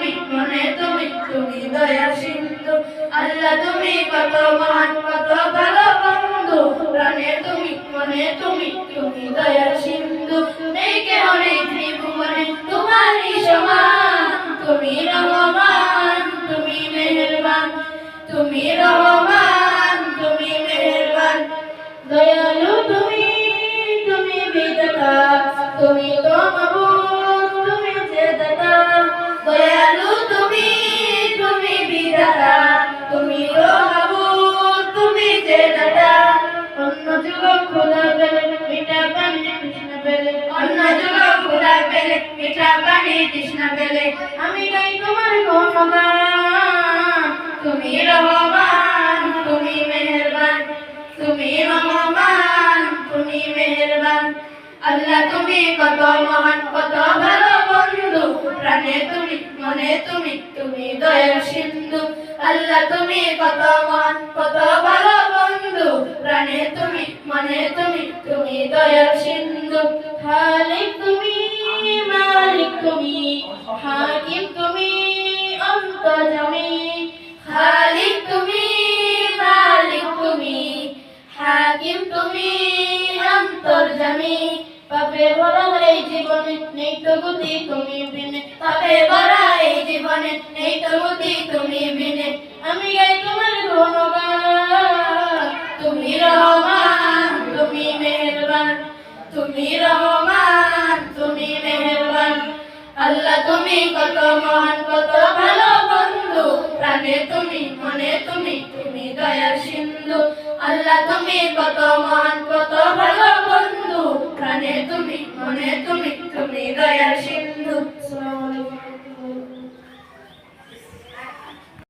তুমি মনে তুমি তুমি দয়ার সিন্ধু আল্লাহ তুমি কত মহান কত ভালো বন্ধু প্রাণে তুমি মনে তুমি তুমি দয়ার সিন্ধু নেই কেহ নেই ত্রিভুবনে তোমারই সমান তুমি রহমান তুমি মেহেরবান তুমি রহমান তুমি মেহেরবান দয়ালু তুমি তুমি বিধাতা তুমি তো মাবুদ তুমি যে দাতা দয়ালু তুমি তুমি বিধাতা তুমি তো মাবুদ তুমি যে দাতা অন্য যুগ খোদা পেলে মিঠা পানি তৃষ্ণা পেলে অন্য যুগ খোদা পেলে মিঠা পানি তৃষ্ণা পেলে আমি গাই তোমার গুণগান তুমি রহমান তুমি মেহেরবান তুমি রহমান তুমি মেহেরবান আল্লাহ তুমি কত মহান কত ভালো বন্ধু প্রাণে তুমি মনে তুমি তুমি দয়ার সিন্ধু আল্লাহ তুমি কত মহান কত ভালো বন্ধু প্রাণে তুমি মনে তুমি তুমি দয়ার সিন্ধু খালিক তুমি মালিক তুমি হাকিম তুমি অন্তর্যামী খালিক তুমি মালিক তুমি হাকিম তুমি অন্তর্যামী পাপে ভরা এই জীবনে নেই তো গতি তুমি বিনে পাপে ভরা এই জীবনে নেই তো গতি তুমি বিনে আমি গাই তোমার গুণগান তুমি রহমান তুমি মেহেরবান তুমি রহমান তুমি মেহেরবান আল্লাহ তুমি কত মহান কত ভালো বন্ধু প্রাণে তুমি মনে তুমি তুমি দয়ার সিন্ধু আল্লাহ তুমি কত মহান কত ভালো বন্ধু প্রাণে তুমি মনে তুমি তুমি দয়ার সিন্ধু